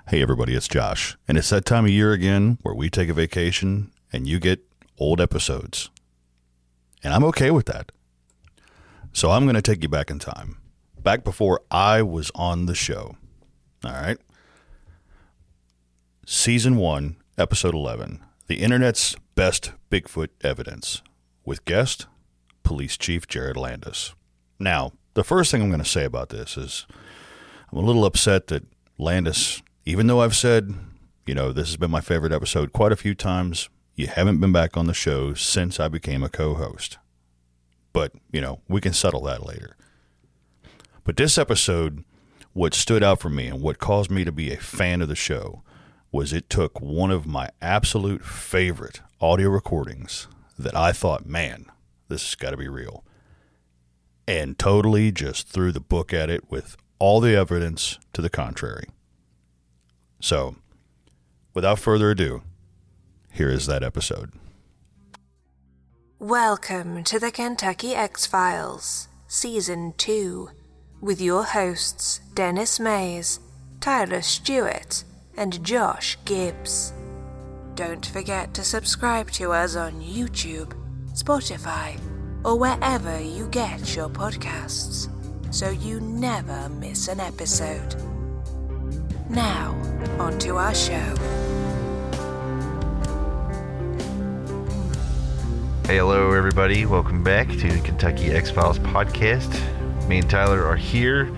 Hey everybody, it's Josh, and it's that time of year again where we take a vacation and you get old episodes. And I'm okay with that. So I'm going to take you back in time, back before I was on the show. All right. Season 1, Episode 11, The Internet's Best Bigfoot Evidence, with guest, Police Chief Jared Landis. Now, the first thing I'm going to say about this is I'm a little upset that Landis, even though I've said, this has been my favorite episode quite a few times, you haven't been back on the show since I became a co-host. But, we can settle that later. But this episode, what stood out for me and what caused me to be a fan of the show was it took one of my absolute favorite audio recordings that I thought, man, this has got to be real, and totally just threw the book at it with all the evidence to the contrary. So, without further ado, here is that episode. Welcome to the Kentucky X-Files, Season 2, with your hosts Dennis Mays, Tyler Stewart, and Josh Gibbs. Don't forget to subscribe to us on YouTube, Spotify, or wherever you get your podcasts, so you never miss an episode. Now, on to our show. Hey, hello everybody. Welcome back to the Kentucky X-Files podcast. Me and Tyler are here.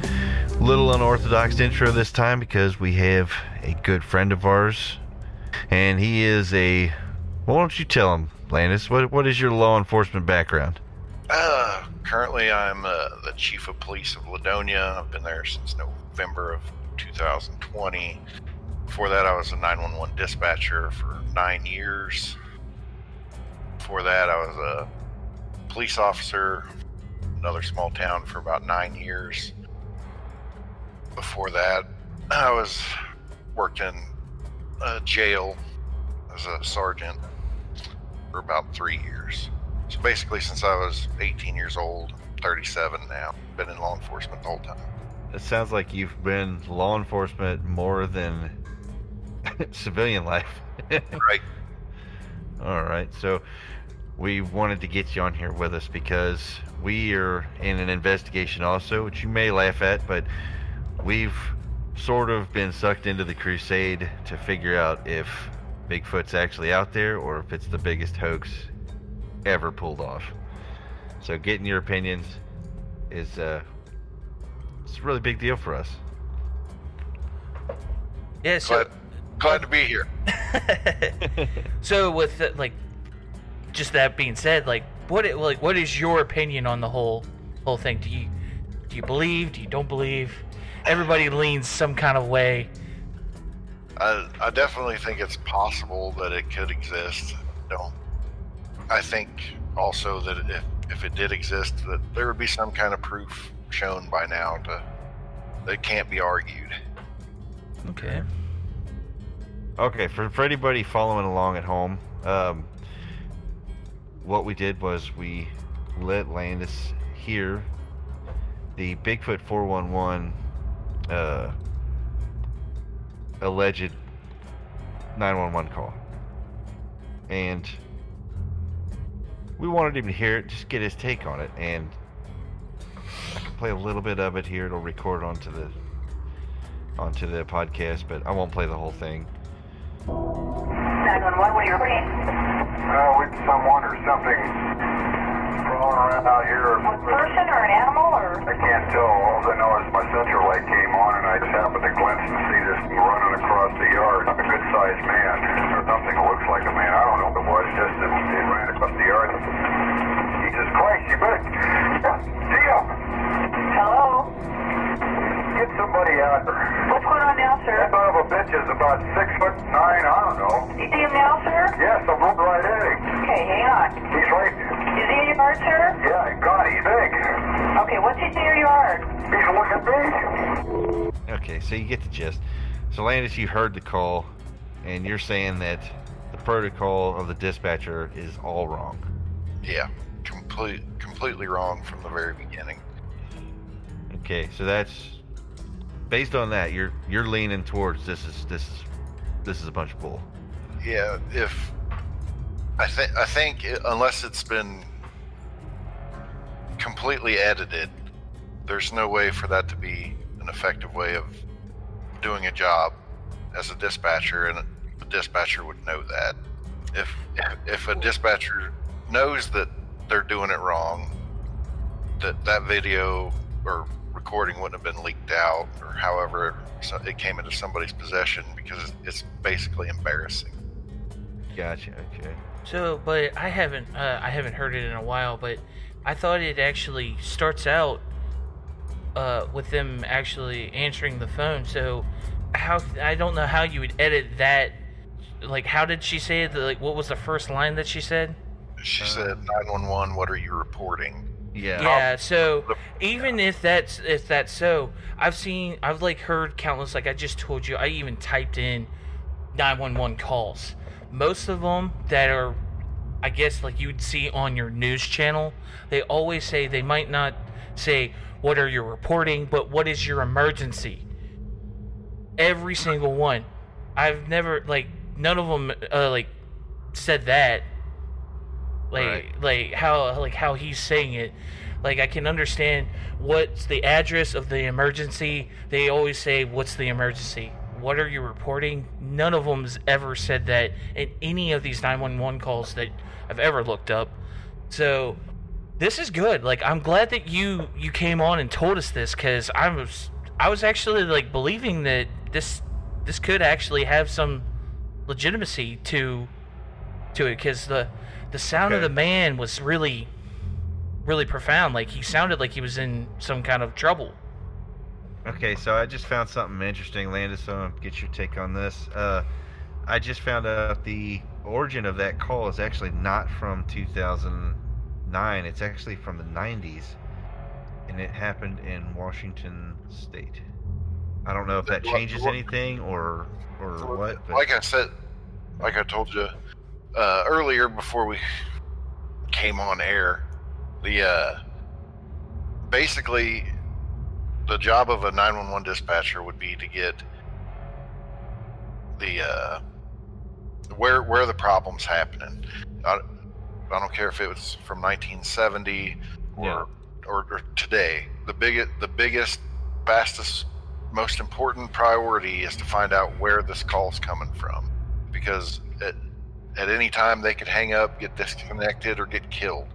Little unorthodox intro this time because we have a good friend of ours. And he is why don't you tell him, Landis, what is your law enforcement background? Currently I'm the Chief of Police of Ladonia. I've been there since November of 2020. Before that, I was a 911 dispatcher for 9 years. Before that, I was a police officer, another small town, for about 9 years. Before that, I worked in a jail as a sergeant for about 3 years. So basically, since I was 18 years old, 37 now, been in law enforcement the whole time. It sounds like you've been law enforcement more than civilian life. Right. All right. So we wanted to get you on here with us because we are in an investigation also, which you may laugh at, but we've sort of been sucked into the crusade to figure out if Bigfoot's actually out there or if it's the biggest hoax ever pulled off. So getting your opinions is it's a really big deal for us. Yeah, so Glad to be here. so with just that being said, what is your opinion on the whole thing? Do you believe? Do you don't believe? Everybody leans some kind of way. I definitely think it's possible that it could exist. I think also that if it did exist, that there would be some kind of proof shown by now that can't be argued. Okay. Okay, for anybody following along at home, what we did was we let Landis hear the Bigfoot 411 alleged 911 call. And we wanted him to hear it, just get his take on it, and I can play a little bit of it here. It'll record onto the podcast, but I won't play the whole thing. 911, what are you reporting? With someone or something crawling around out here. A person or an animal or? I can't tell. All I know is my central light came on and I just happened to glimpse and see this thing running across the yard. A good-sized man, or something that looks like a man. I don't know what it was, just that it ran across the yard. Jesus Christ, you better see him. Hello? Get somebody out there. What's going on now, sir? That son of a bitch is about 6'9", I don't know. You see him now, sir? Yes, I'm looking right at him. Okay, hang on. He's right. Is he in your yard, sir? Yeah, God, he's big. Okay, what's he in your yard? He's looking big. Okay, so you get the gist. So Landis, you heard the call, and you're saying that the protocol of the dispatcher is all wrong. Yeah, completely wrong from the very beginning. Okay, so that's based on that, you're leaning towards this is a bunch of bull. Yeah, if I think unless it's been completely edited, there's no way for that to be an effective way of doing a job as a dispatcher, and a dispatcher would know that. If a dispatcher knows that they're doing it wrong, that video or recording wouldn't have been leaked out, or however it came into somebody's possession, because it's basically embarrassing. Gotcha. Okay. So, but I haven't heard it in a while, but I thought it actually starts out with them actually answering the phone. So, I don't know how you would edit that. Like, how did she say it? Like, what was the first line that she said? She said, 911, what are you reporting? Yeah. Yeah, so even if that's so, I've like heard countless, like I just told you, I even typed in 911 calls. Most of them that are, I guess, like you'd see on your news channel, they always say, they might not say, what are you reporting, but what is your emergency? Every single one. I've never, like, none of them, like, said that. Like how he's saying it. Like, I can understand what's the address of the emergency. They always say, what's the emergency? What are you reporting? None of them's ever said that in any of these 911 calls that I've ever looked up. So this is good. Like, I'm glad that you came on and told us this, because I was actually like believing that this could actually have some legitimacy to it, because the sound of the man was really, really profound. Like, he sounded like he was in some kind of trouble. Okay, so I just found something interesting, Landis, so I'll get your take on this. I just found out the origin of that call is actually not from 2009. It's actually from the 90s, and it happened in Washington State. I don't know if that changes anything or what. But... Like I said, like I told you earlier before we came on air, basically the job of a 911 dispatcher would be to get the where the problem's happening. I don't care if it was from 1970 or today. The biggest, fastest, most important priority is to find out where this call's coming from, because at any time they could hang up, get disconnected, or get killed.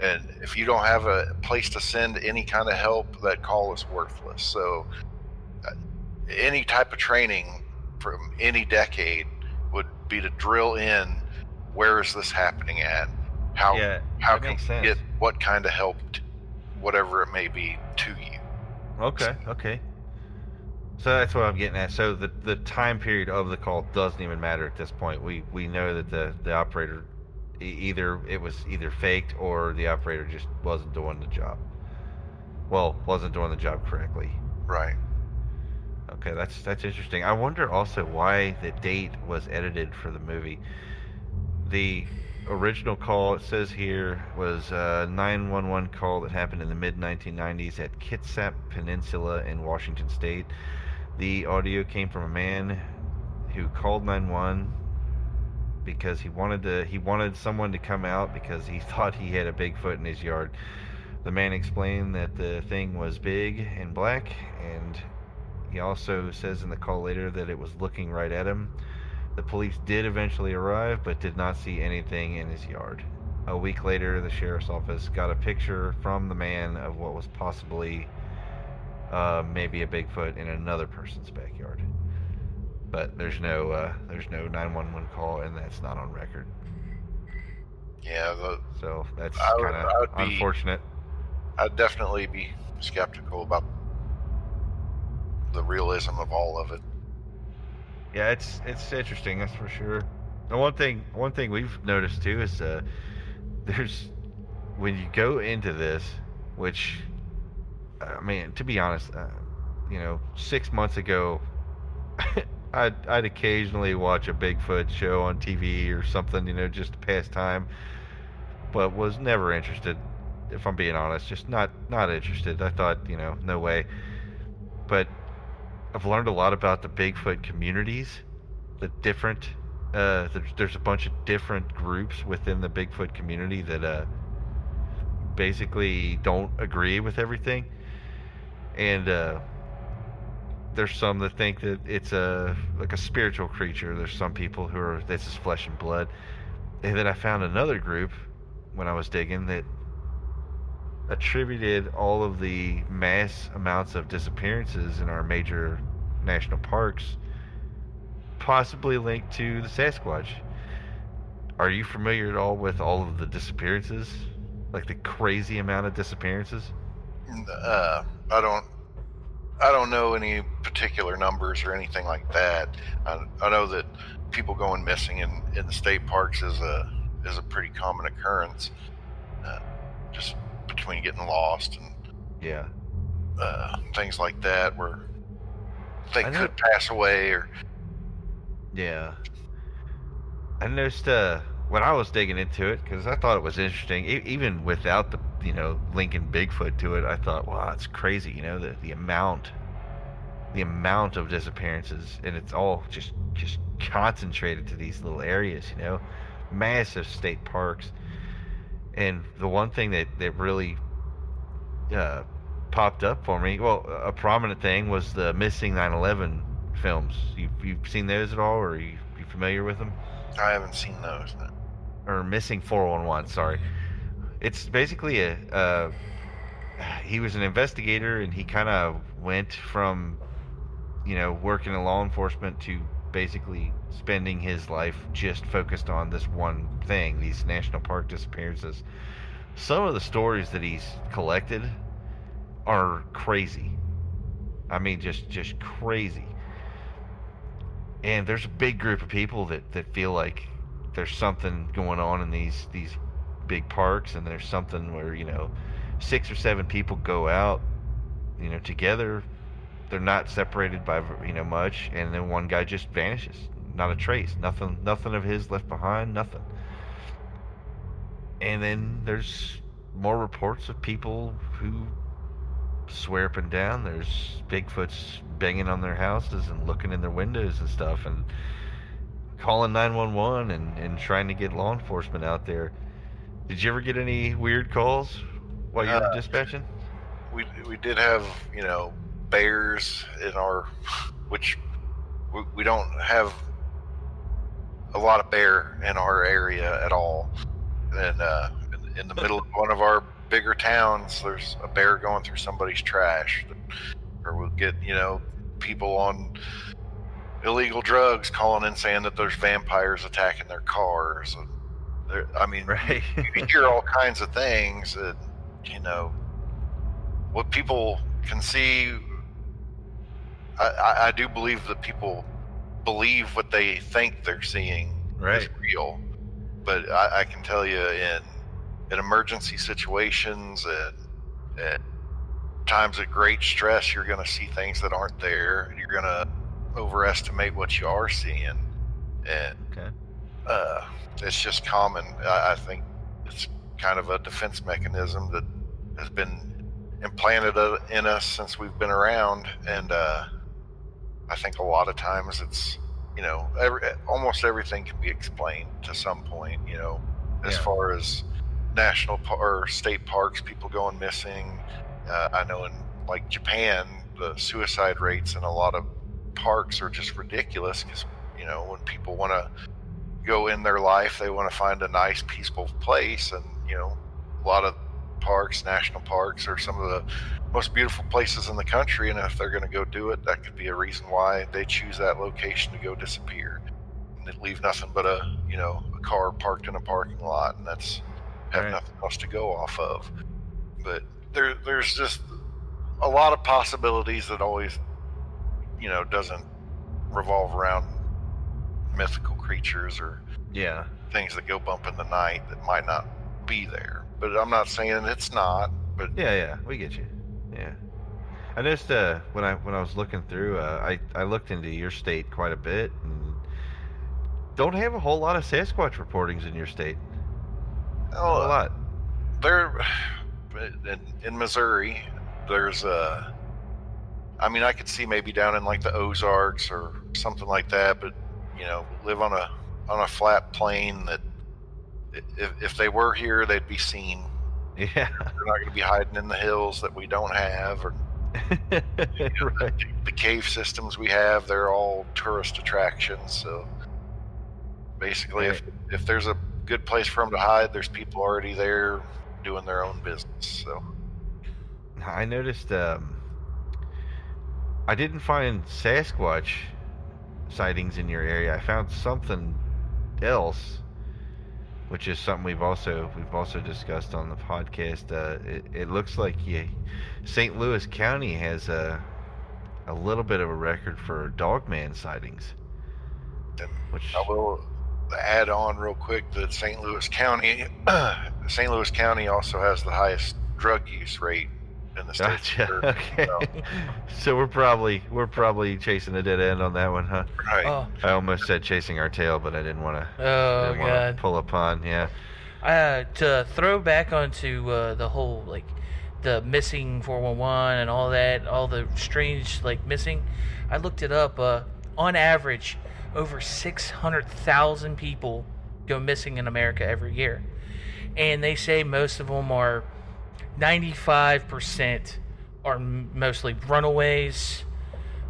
And if you don't have a place to send any kind of help, that call is worthless. So any type of training from any decade would be to drill in, where is this happening at? How can we get what kind of help, whatever it may be, to you? Okay. So that's what I'm getting at. So the time period of the call doesn't even matter at this point. We know that the operator, it was either faked or the operator just wasn't doing the job. Well, wasn't doing the job correctly. Right. Okay, that's interesting. I wonder also why the date was edited for the movie. The original call, it says here, was a 911 call that happened in the mid-1990s at Kitsap Peninsula in Washington State. The audio came from a man who called 911 because he wanted someone to come out because he thought he had a Bigfoot in his yard. The man explained that the thing was big and black, and he also says in the call later that it was looking right at him. The police did eventually arrive, but did not see anything in his yard. A week later, the sheriff's office got a picture from the man of what was possibly maybe a Bigfoot in another person's backyard. But there's no 911 call, and that's not on record. Yeah, so that's kind of unfortunate. I'd definitely be skeptical about the realism of all of it. Yeah, it's interesting, that's for sure. And one thing we've noticed too is there's, when you go into this, which I mean, to be honest, 6 months ago, I'd occasionally watch a Bigfoot show on TV or something, just to pass time, but was never interested. If I'm being honest, just not interested. I thought, no way. But I've learned a lot about the Bigfoot communities, the different. There's a bunch of different groups within the Bigfoot community that basically don't agree with everything, and there's some that think that it's like a spiritual creature. There's some people who are this is flesh and blood, and then I found another group when I was digging that attributed all of the mass amounts of disappearances in our major national parks possibly linked to the Sasquatch. Are you familiar at all with all of the disappearances? Like the crazy amount of disappearances? I don't know any particular numbers or anything like that. I know that people going missing in the state parks is a pretty common occurrence. Just between getting lost and Yeah. things like that, where they I know- could pass away or. Yeah. I noticed when I was digging into it, because I thought it was interesting, even without the linking Bigfoot to it, I thought, wow, it's crazy, the amount of disappearances, and it's all just concentrated to these little areas, massive state parks. And the one thing that really popped up for me, well, a prominent thing was the missing 9/11 films. You've seen those at all, or are you familiar with them? I haven't seen those. No. Or missing 411, sorry. It's basically he was an investigator, and he kind of went from working in law enforcement to basically spending his life just focused on this one thing, these national park disappearances. Some of the stories that he's collected are crazy. I mean, just crazy. And there's a big group of people that feel like there's something going on in these big parks, and there's something where 6 or 7 people go out together. They're not separated by much, and then one guy just vanishes, not a trace, nothing of his left behind, nothing. And then there's more reports of people who swear up and down there's Bigfoots banging on their houses and looking in their windows and stuff, and calling 911 and trying to get law enforcement out there. Did you ever get any weird calls while you were dispatching? We did have bears in our, which we don't have a lot of bear in our area at all. And in the middle of one of our bigger towns, there's a bear going through somebody's trash. Or we'll get people on illegal drugs calling in saying that there's vampires attacking their cars. Right. You hear all kinds of things that what people can see. I do believe that people believe what they think they're seeing is real, but I can tell you in emergency situations and times of great stress, you're going to see things that aren't there. You're going to overestimate what you are seeing, and it's just common. I think it's kind of a defense mechanism that has been implanted in us since we've been around, and I think a lot of times it's almost everything can be explained to some point. As far as national or state parks, people going missing. I know in like Japan, the suicide rates in a lot of parks are just ridiculous because when people want to go in their life, they want to find a nice, peaceful place, and a lot of parks, national parks, are some of the most beautiful places in the country, and if they're going to go do it, that could be a reason why they choose that location to go disappear. And they leave nothing but a car parked in a parking lot, and that's have nothing else to go off of. But there's just a lot of possibilities that always doesn't revolve around mythical creatures or things that go bump in the night that might not be there. But I'm not saying it's not. But yeah, we get you. Yeah, I noticed when I was looking through, I looked into your state quite a bit, and don't have a whole lot of Sasquatch reportings in your state. Not a lot. There, in Missouri, there's I mean, I could see maybe down in like the Ozarks or something like that, but live on a flat plain that if they were here, they'd be seen. Yeah. They're not going to be hiding in the hills that we don't have, or Right. the cave systems we have. They're all tourist attractions. So basically, Right. if there's a good place for them to hide, there's people already there doing their own business. So I noticed I didn't find Sasquatch sightings in your area. I found something else, which is something we've also discussed on the podcast. It looks like St. Louis County has a little bit of a record for dogman sightings. and Which I will add on real quick that St. Louis County also has the highest drug use rate in the state. Gotcha. Okay. So we're probably chasing a dead end on that one, huh? Right. Oh, I almost said chasing our tail, but I didn't want to. oh God. Pull upon. Yeah. To throw back onto the whole the missing 411 and all that, all the strange missing, I looked it up. On average, over 600,000 people go missing in America every year, and they say most of them are 95% are mostly runaways.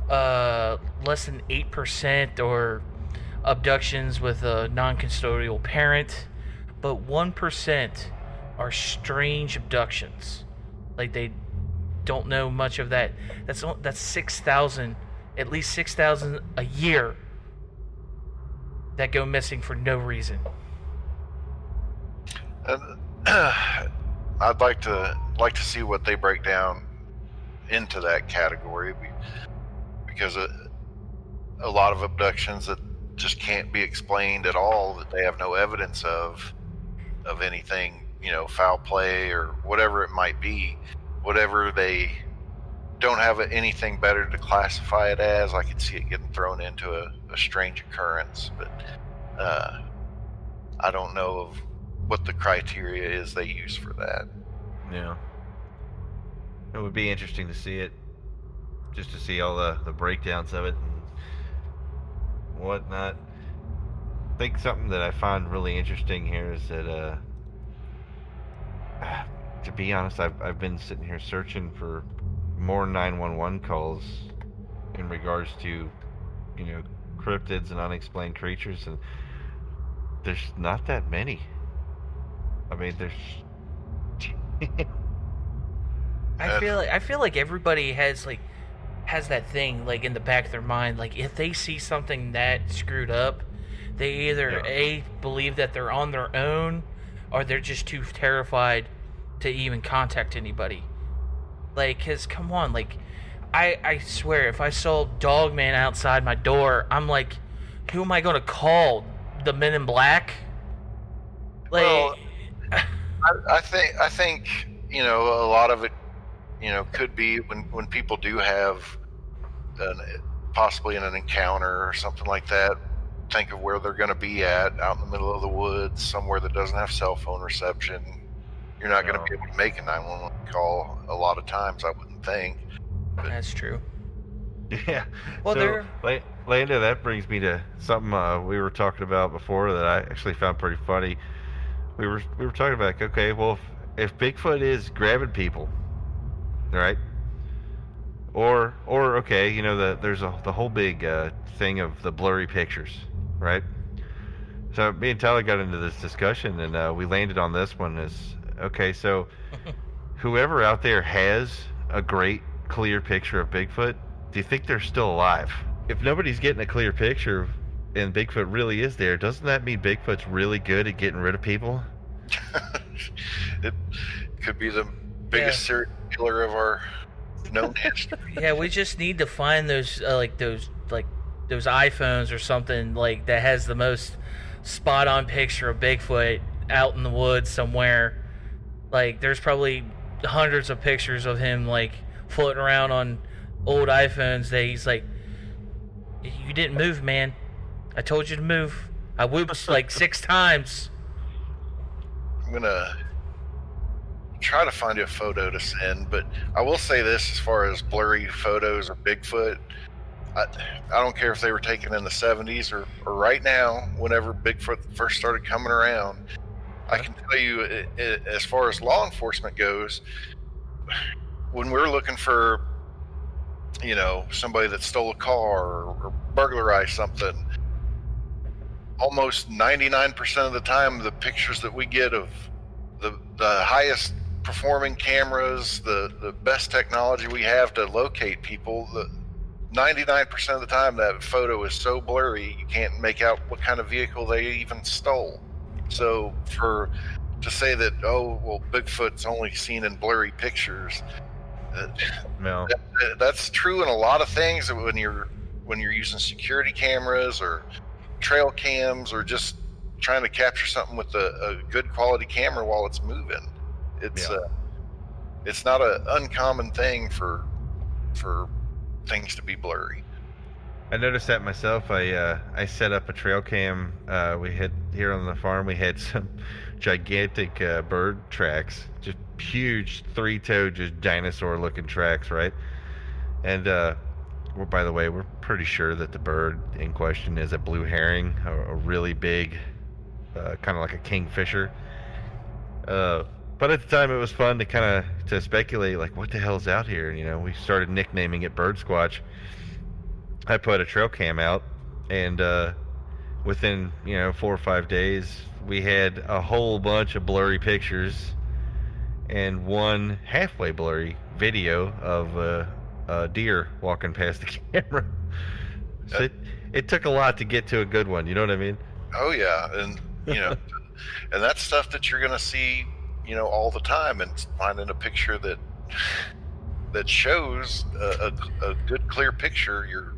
Less than 8% or abductions with a non-custodial parent, but 1% are strange abductions. They don't know much of that. That's 6,000, at least 6,000 a year that go missing for no reason. And I'd like to see what they break down into that category, because a lot of abductions that just can't be explained at all, that they have no evidence of anything, foul play or whatever it might be, whatever they don't have anything better to classify it as. I could see it getting thrown into a strange occurrence, but I don't know of what the criteria is they use for that. Yeah. It would be interesting to see it, just to see all the breakdowns of it and whatnot. I think something that I find really interesting here is that, to be honest, I've been sitting here searching for more 911 calls in regards to, cryptids and unexplained creatures, and there's not that many. I mean, there's. I feel like everybody has that thing in the back of their mind. If they see something that screwed up, they either believe that they're on their own, or they're just too terrified to even contact anybody. 'Cause come on, I swear, if I saw Dogman outside my door, I'm like, who am I gonna call? The Men in Black? Well, I think a lot of it could be when people do have possibly an encounter or something like that. Think of where they're going to be out in the middle of the woods, somewhere that doesn't have cell phone reception. You're not going to be able to make a 911 call a lot of times, I wouldn't think. That's true. Yeah. Well, so, Lando, that brings me to something we were talking about before that I actually found pretty funny. We were talking about, okay, well, if Bigfoot is grabbing people, right? Or okay, there's the whole big thing of the blurry pictures, right? So me and Tyler got into this discussion, and we landed on this one. Is okay. So whoever out there has a great clear picture of Bigfoot, do you think they're still alive? If nobody's getting a clear picture and Bigfoot really is there, doesn't that mean Bigfoot's really good at getting rid of people? It could be the biggest serial killer of our known history. Yeah, we just need to find those those iPhones or something that has the most spot on picture of Bigfoot out in the woods somewhere. There's probably hundreds of pictures of him floating around on old iPhones that he's you didn't move, man. I told you to move. I whooped 6 times. I'm gonna try to find you a photo to send, but I will say this as far as blurry photos of Bigfoot. I don't care if they were taken in the 70s or right now, whenever Bigfoot first started coming around. I can tell you, as far as law enforcement goes, when we're looking for, somebody that stole a car or burglarized something, almost 99% of the time, the pictures that we get of the highest performing cameras, the best technology we have to locate people, 99% of the time that photo is so blurry you can't make out what kind of vehicle they even stole. So to say that, Bigfoot's only seen in blurry pictures, No. that's true in a lot of things. When you're using security cameras or trail cams or just trying to capture something with a good quality camera while it's moving, it's not an uncommon thing for things to be blurry. I noticed that myself. I set up a trail cam. We had here on the farm. We had some gigantic bird tracks, just huge 3-toed, just dinosaur-looking tracks, right? And by the way, we're pretty sure that the bird in question is a blue herring, a really big, kind of like a kingfisher. But at the time, it was fun to speculate, like, what the hell's out here? We started nicknaming it Bird Squatch. I put a trail cam out, and within 4 or 5 days, we had a whole bunch of blurry pictures and one halfway blurry video of a deer walking past the camera. So it took a lot to get to a good one. You know what I mean? Oh yeah, and and that's stuff that you're gonna see, all the time, and finding a picture that shows a good clear picture.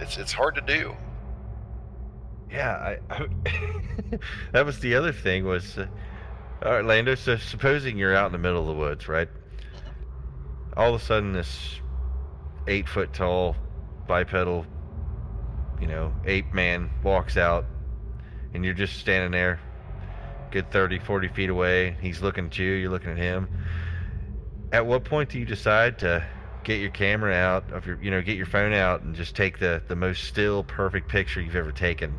It's hard to do. Yeah, I that was the other thing was, all right, Lando, so supposing you're out in the middle of the woods, right? All of a sudden this 8-foot tall bipedal, ape man walks out, and you're just standing there, good 30, 40 feet away. He's looking at you, you're looking at him. At what point do you decide to get your camera out of get your phone out and just take the most still perfect picture you've ever taken?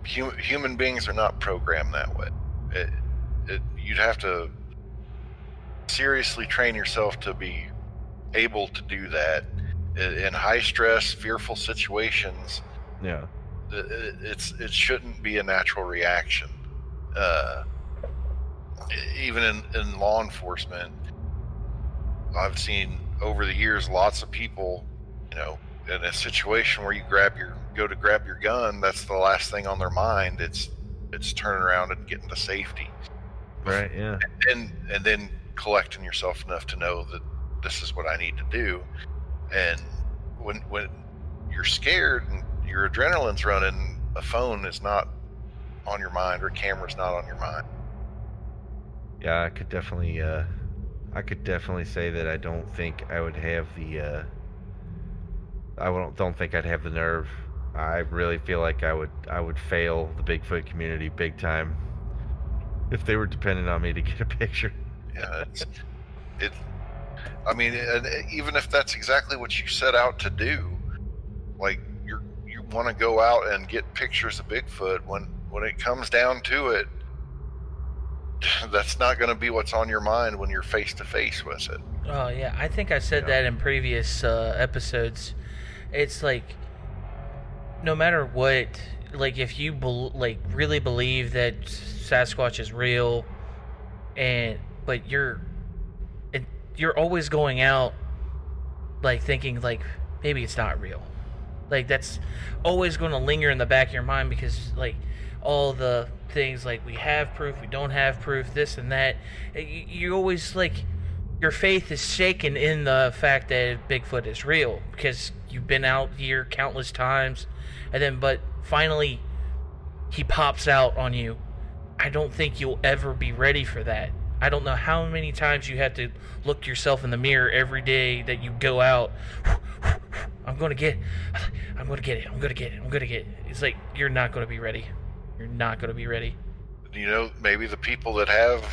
Human beings are not programmed that way. You'd have to seriously train yourself to be able to do that in high stress, fearful situations. Yeah, it shouldn't be a natural reaction. Even in law enforcement, I've seen over the years lots of people, in a situation where you go to grab your gun, that's the last thing on their mind. It's turning around and getting to safety. Right. Yeah. And then collecting yourself enough to know that this is what I need to do. And when you're scared and your adrenaline's running, a phone is not on your mind, or a camera's not on your mind. Yeah, I could definitely say that I don't think I would have the. Don't think I'd have the nerve. I really feel like I would fail the Bigfoot community big time if they were dependent on me to get a picture. Yeah, I mean, and even if that's exactly what you set out to do, like you want to go out and get pictures of Bigfoot, when it comes down to it, that's not going to be what's on your mind when you're face to face with it. Oh yeah, I think I said that in previous episodes. It's like, no matter what, like if you really believe that Sasquatch is real, but you're always going out like thinking like maybe it's not real. Like that's always going to linger in the back of your mind, because like all the things like we have proof, we don't have proof, this and that. You always like, your faith is shaken in the fact that Bigfoot is real, because you've been out here countless times, but finally he pops out on you. I don't think you'll ever be ready for that. I don't know how many times you have to look yourself in the mirror every day that you go out. I'm going to get it. It's like, you're not going to be ready. You're not going to be ready. maybe the people that have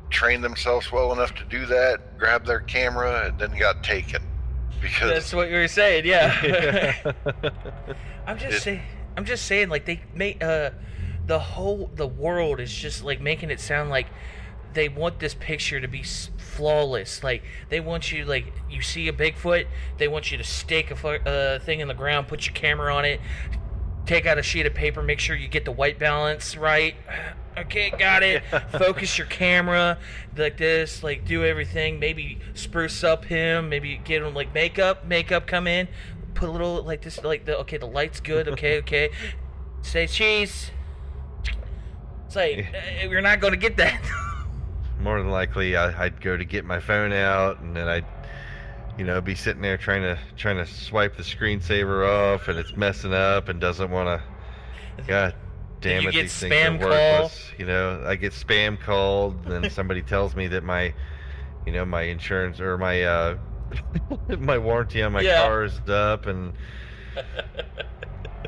trained themselves well enough to do that grabbed their camera and then got taken. Because That's what you were saying, yeah. I'm just saying, like, they make the world is just like making it sound like they want this picture to be flawless. Like, they want you, like, you see a Bigfoot, they want you to stake a thing in the ground, put your camera on it, take out a sheet of paper, make sure you get the white balance right. Okay, got it. Focus your camera like this, like, do everything. Maybe spruce up him. Maybe get him, like, makeup come in. Put a little, like, this, like, the light's good. Okay. Say cheese. It's like, you're not going to get that. More than likely, I'd go to get my phone out, and then I'd, be sitting there trying to swipe the screensaver off, and it's messing up and doesn't want to. God damn it, these things are worthless. I get spam called, and then somebody tells me that my insurance or my my warranty on my car is up, and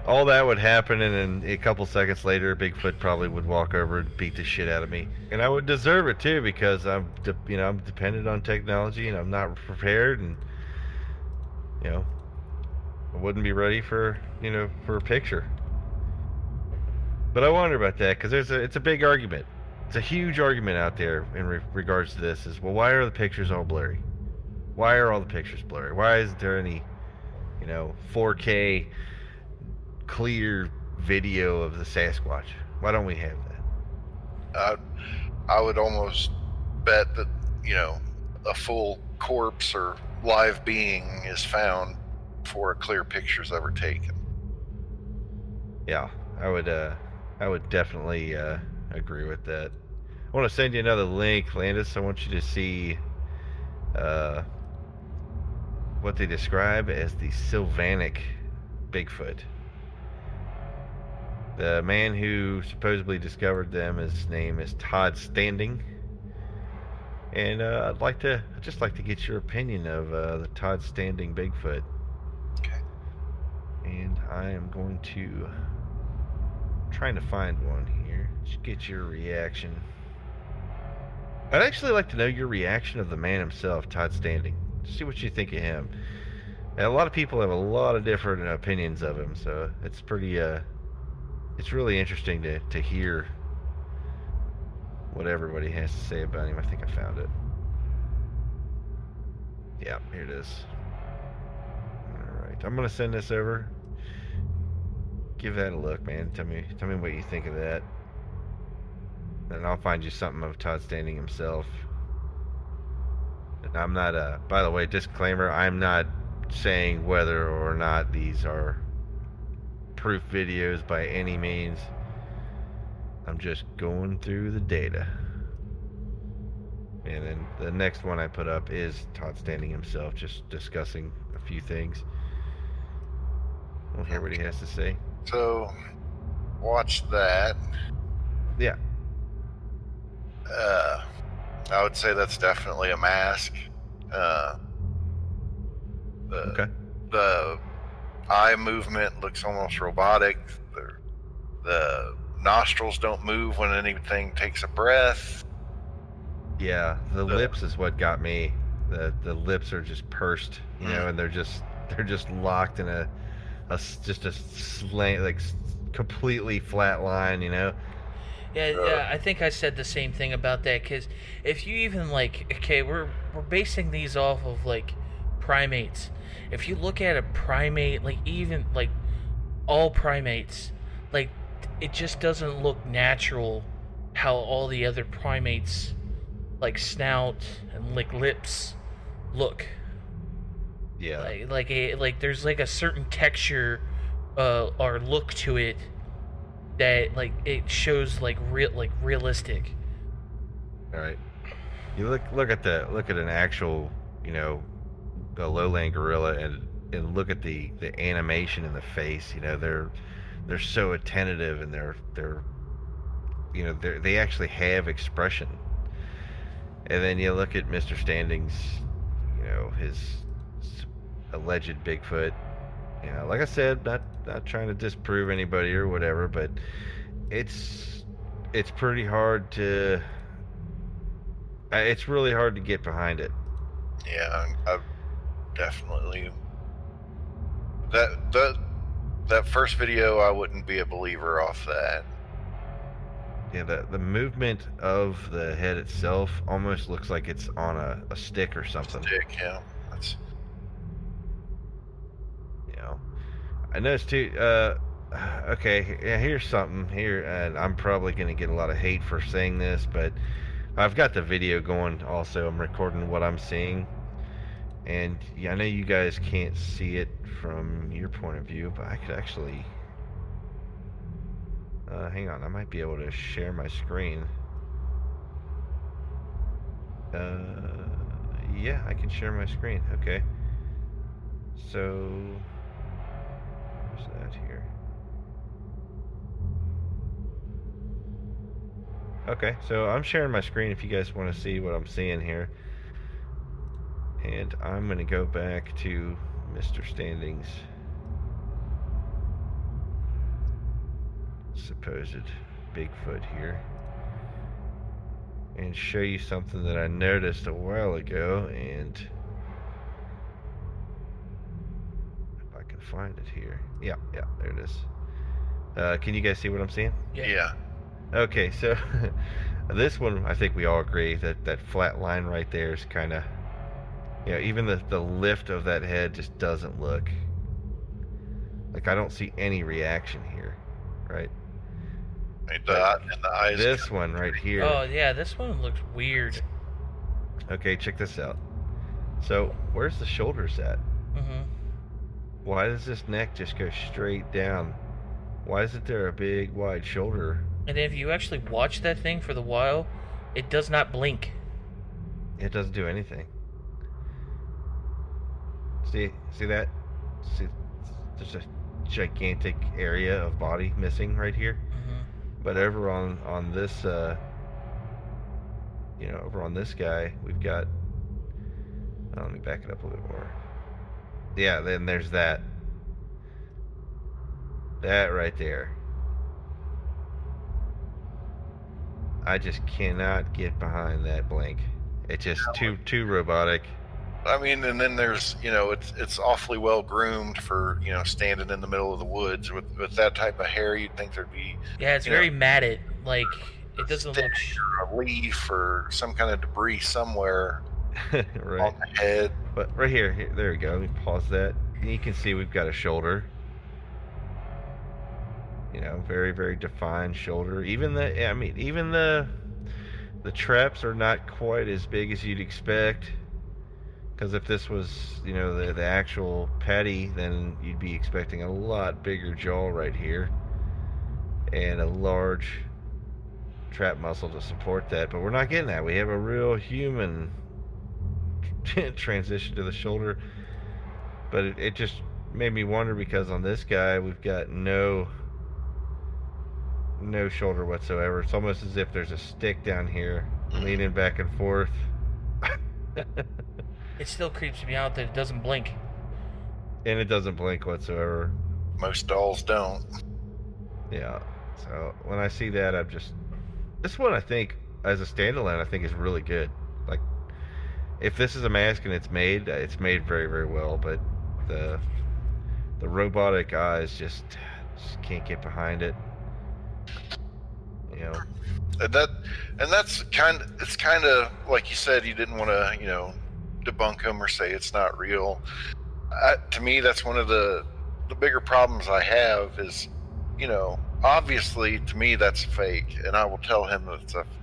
all that would happen, and then a couple seconds later, Bigfoot probably would walk over and beat the shit out of me, and I would deserve it too, because I'm dependent on technology, and I'm not prepared, and I wouldn't be ready for a picture. But I wonder about that, because it's a big argument. It's a huge argument out there in regards to this. Is, well, why are the pictures all blurry? Why are all the pictures blurry? Why isn't there any 4K clear video of the Sasquatch? Why don't we have that? I would almost bet that a full corpse or live being is found before a clear picture's ever taken. Yeah, I would definitely agree with that. I want to send you another link, Landis. I want you to see what they describe as the Sylvanic Bigfoot. The man who supposedly discovered them, his name is Todd Standing. And I'd just like to get your opinion of the Todd Standing Bigfoot. Okay. And I am going to trying to find one here. Just get your reaction. I'd actually like to know your reaction of the man himself, Todd Standing. See what you think of him. And a lot of people have a lot of different opinions of him, so it's pretty it's really interesting to hear what everybody has to say about him. I think I found it. Yeah, here it is. Alright, I'm gonna send this over. Give that a look, man. Tell me what you think of that. And I'll find you something of Todd Standing himself. And I'm not by the way, disclaimer, I'm not saying whether or not these are proof videos by any means. I'm just going through the data. And then the next one I put up is Todd Standing himself, just discussing a few things. We'll hear what he has to say. So, watch that. Yeah. I would say that's definitely a mask. Okay. The eye movement looks almost robotic. The nostrils don't move when anything takes a breath. Yeah, the lips is what got me. The lips are just pursed, and they're just locked in a slant, like completely flat line, Yeah, I think I said the same thing about that, because if you even, like, okay, we're basing these off of, like, primates. If you look at a primate, like, even, like, all primates, like, it just doesn't look natural how all the other primates, like, snout and, like, lips look. Yeah. Like there's, like, a certain texture or look to it that, like, it shows like realistic. All right. You look at an actual, a lowland gorilla, and look at the animation in the face. They're so attentive, and they actually have expression. And then you look at Mr. Standing's, his alleged Bigfoot. Like I said, not trying to disprove anybody or whatever, but it's it's pretty hard to. It's really hard to get behind it. Yeah, I've definitely that first video, I wouldn't be a believer off that. Yeah, the movement of the head itself almost looks like it's on a stick or something. Stick, yeah. That's You know, I noticed too. Okay, yeah, here's something here, and I'm probably gonna get a lot of hate for saying this, but I've got the video going. Also, I'm recording what I'm seeing, and yeah, I know you guys can't see it from your point of view, but I could actually. Hang on, I might be able to share my screen. Yeah, I can share my screen. Okay. So, where's that here? Okay, so I'm sharing my screen if you guys want to see what I'm seeing here. And I'm going to go back to Mr. Standing's supposed Bigfoot here and show you something that I noticed a while ago, and if I can find it here. Yeah, there it is. Can you guys see what I'm seeing? yeah. Okay, so this one, I think we all agree that that flat line right there is kind of, you know, even the lift of that head just doesn't look like, I don't see any reaction here, right? And the eyes. This one right here. Oh yeah, this one looks weird. Okay, check this out. So where's the shoulders at? Mm-hmm. Why does this neck just go straight down? Why isn't there a big wide shoulder? And if you actually watch that thing for the while, it does not blink. It doesn't do anything. See that? See, there's a gigantic area of body missing right here. Mm-hmm. But over on this, over on this guy, we've got. Oh, let me back it up a little bit more. Yeah, then there's that. That right there. I just cannot get behind that blink. It's just too robotic. I mean, and then there's, it's awfully well groomed for, standing in the middle of the woods with that type of hair. You'd think there'd be. Yeah, it's very matted. Like, it doesn't look. Or a leaf or some kind of debris somewhere Right. on the head. But right here, there we go. Let me pause that. And you can see we've got a shoulder. Very, very defined shoulder. Even the traps are not quite as big as you'd expect. Because if this was, the actual patty, then you'd be expecting a lot bigger jaw right here. And a large trap muscle to support that. But we're not getting that. We have a real human transition to the shoulder. But it just made me wonder, because on this guy, we've got no shoulder whatsoever. It's almost as if there's a stick down here leaning back and forth. It still creeps me out that it doesn't blink. And it doesn't blink whatsoever. Most dolls don't. Yeah. So when I see that, this one, I think, as a standalone, I think is really good. Like, if this is a mask and it's made very, very well, but the robotic eyes just can't get behind it. And that's kind of like you said, you didn't want to, debunk them or say it's not real. To me, that's one of the bigger problems I have is, obviously to me that's fake, and I will tell him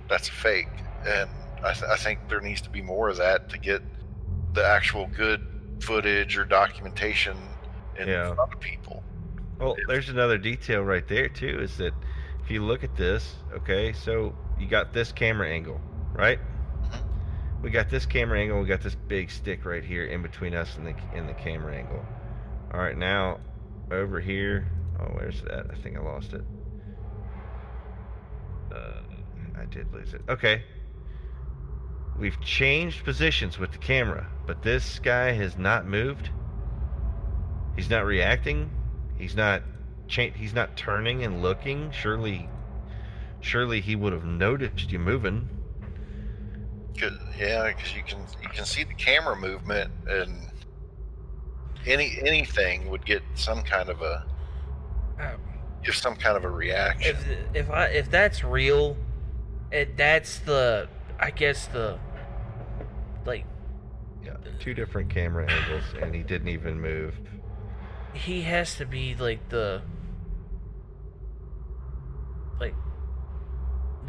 that's a fake, and I think there needs to be more of that to get the actual good footage or documentation in front of people. Well, there's another detail right there too, is that if you look at this, okay, so you got this camera angle, right? We got this camera angle, we got this big stick right here in between us and the camera angle. All right, now over here, where's that? I think I lost it. I did lose it. Okay. We've changed positions with the camera, but this guy has not moved. He's not reacting. He's not turning and looking. Surely surely he would have noticed you moving. Because you can see the camera movement, and anything would get some kind of a reaction. If that's real, that's the, I guess the, like, Yeah, 2 different camera angles, and he didn't even move. he has to be like the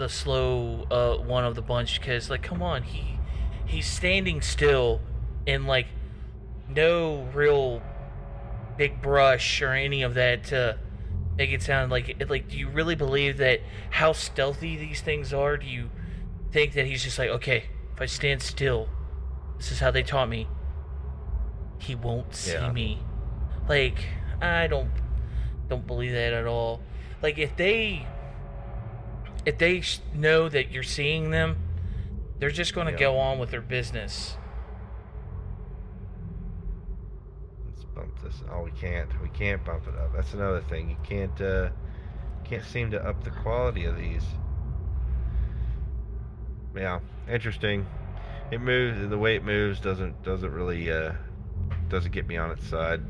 slow one of the bunch, because, like, come on, he's standing still in, like, no real big brush or any of that to make it sound like do you really believe that how stealthy these things are? Do you think that he's just like, okay, if I stand still, this is how they taught me, he won't see me? Like, I don't believe that at all. Like, if they know that you're seeing them, they're just going to go on with their business. Let's bump this. Oh, we can't bump it up. That's another thing. You can't seem to up the quality of these. Yeah, interesting. It moves, the way it moves doesn't really doesn't get me on its side.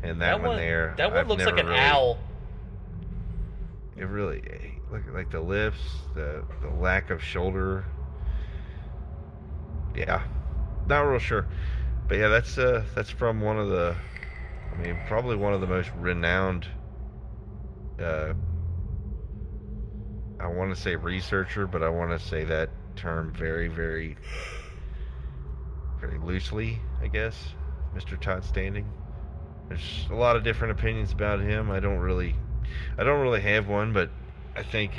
And that one there, that one I've looks like never an really, owl. It really, look like the lifts, the lack of shoulder. Yeah, not real sure, but yeah, that's from one of the, I mean, probably one of the most renowned. I want to say researcher, but I want to say that term very, very, very loosely, I guess. Mr. Todd Standing. There's a lot of different opinions about him. I don't really have one, but I think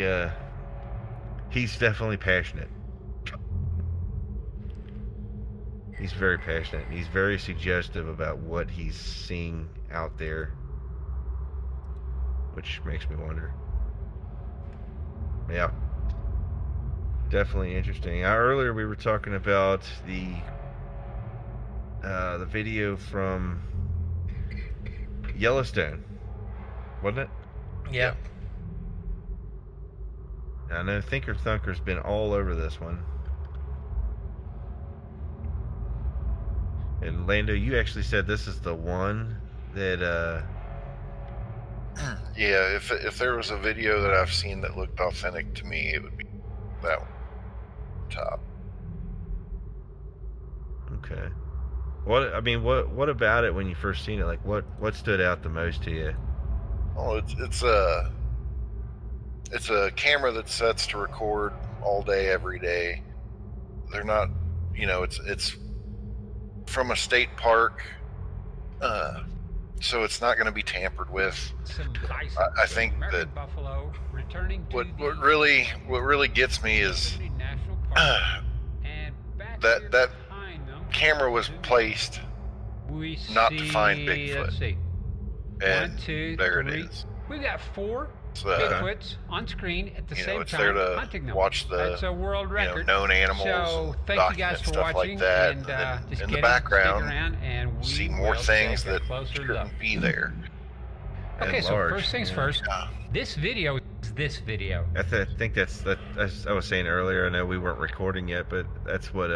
he's definitely passionate. He's very passionate. He's very suggestive about what he's seeing out there, which makes me wonder. Yeah, definitely interesting. Earlier we were talking about the video from Yellowstone, wasn't it? Yeah. I know Thinker Thunker's been all over this one. And Lando, you actually said this is the one that Yeah, if there was a video that I've seen that looked authentic to me, it would be that one. Top. Okay. What about it when you first seen it? Like, what stood out the most to you? Oh, it's a camera that sets to record all day, every day. They're not, it's from a state park, so it's not going to be tampered with. I think that what really gets me is that camera was placed not to find Bigfoot. And there it is. We've got 4 Bigfoots on screen at the same it's time, there to hunting them. watch the That's a world record. known animals, so thank you guys for stuff watching, like that. and then just in get the background, stick around, and we see more will things take a that closer shouldn't look. be there. Okay, so large, first things first. This video is this video. I think that's as I was saying earlier. I know we weren't recording yet, but that's what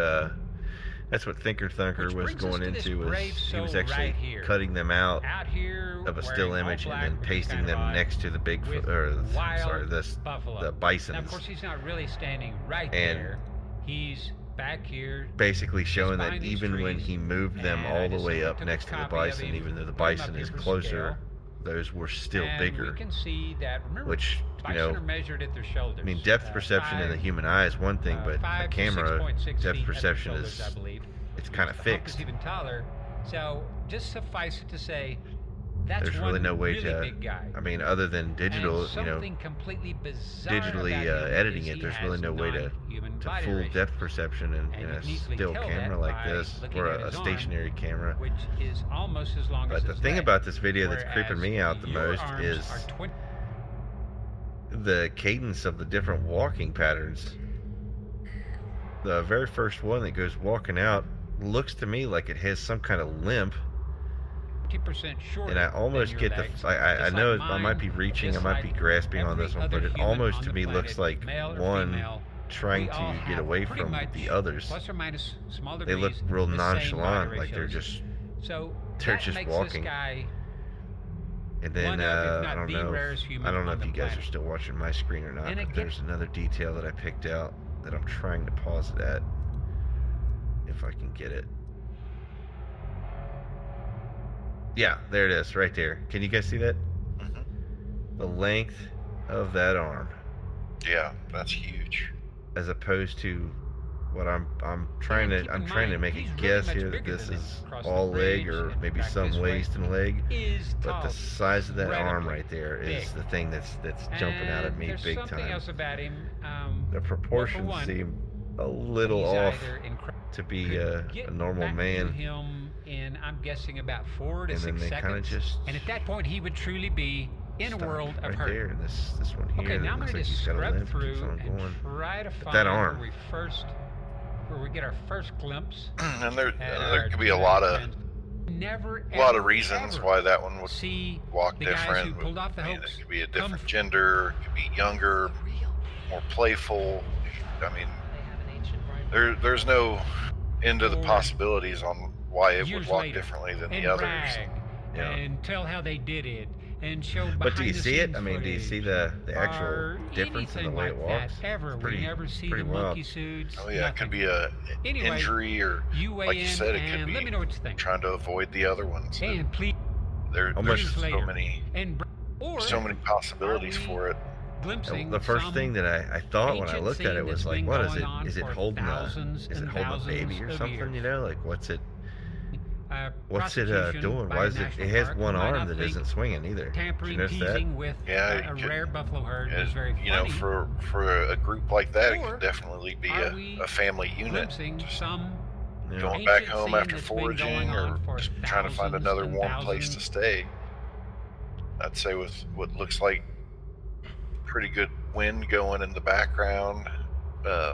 Thinker Thunker Which was brings us going to this into. Was brave he was soul actually right here. cutting them out here of a still image and then pasting them next to the Bigfoot, the bisons. Now, of course, he's not really standing right And there. He's back here. Basically showing that behind these even when trees, he moved them and I all the just way up took a next to the copy of bison, him, even though the put him up bison here is for closer, scale. those were still And bigger. we can see that, remember, Which, bison are measured at their shoulders. I mean, depth perception in the human eye is one thing, but a 5 to camera 6.6 feet depth at their perception shoulders, is I believe. it's kind of The hump fixed. is even taller. So just suffice it to say, that's There's one really no way really to. big guy. I mean, other than digital, And something completely bizarre digitally about him editing is it, he there's really has no way to non-human body full ratio. depth perception in And a you can easily still tell camera that like by this, looking or at a his arm, stationary camera. which is almost as long as But the his thing leg, about this video that's whereas creeping me out the your most arms is are the cadence of the different walking patterns. The very first one that goes walking out looks to me like it has some kind of limp, 50% shorter. And I almost than get your legs, I just know like I might mine, be reaching, I just might be like grasping on every this one, other but it human almost on to the me looks planet, like male or one female, trying we all to get have away pretty from much, the others. plus or minus small They degrees, look real the same nonchalant, body like they're ratios. So they're that just makes walking. This guy And then one of, if I not don't the know. rarest human I don't know on if the you guys planet. are still watching my screen or not. And But again- there's another detail that I picked out that I'm trying to pause it at, if I can get it. Yeah, there it is, right there. Can you guys see that? Mhm. The length of that arm, Yeah, that's huge. as opposed to what I'm trying And to keep I'm in trying to mind, make a he's really guess much here that bigger this than is him. Across the all leg bridge or and maybe back some this way waist and leg. is But the tall, size of that arm incredibly right there is big. the thing that's jumping out at And me there's big something time. else about him. The Well, for proportions one, seem a little he's off either incre- to be could a get normal back to man. him in, I'm guessing, about 4 to And then 6 they kinda seconds. just And at that point, he would truly be in Stop a world of right hurt. there, and this one here. Okay, that now I'm looks going like to he's got a scrub limp, through keeps on and going. try to But find that arm. where we get our first glimpse. And there at there our could be a genetic lot of friends. Never, a lot of ever, reasons ever why that one would see walk the guys different. who pulled off the I mean, hoax it could be a come different gender, it could be younger, more playful. I mean, there's no end to the Or possibilities on why it would years walk later differently than and the others. brag Yeah. and tell how they did it and show But do you see it? behind-the-scenes I mean, do you see footage the actual or difference in the anything way like it walks? that ever. It's pretty- We never see the pretty wild. monkey suits. Oh yeah, it could nothing. be a Anyway, injury, or You weigh like you in said, it could and be let me know what you think. trying to avoid the other ones. And please, There's Almost so later. many and or possibilities are we for it. glimpsing The first some thing that I thought when I ancient looked at scene it was that's like, been what is going it? on Is it for holding thousands is it and holding a baby thousands or of something? years. You know, like what's it prosecution doing? by Why a is it? national It has park one might arm not that think isn't swinging either. Did you Tampering, notice that? teasing with Yeah, a you could- rare buffalo herd is And, very funny. you know, for a group like that, it Or could definitely be are we a family unit. glimpsing Just some Yeah. going back ancient home scene after that's been foraging, going on or for just trying to find thousands another and warm place to thousands. stay. I'd say with what looks like pretty good wind going in the background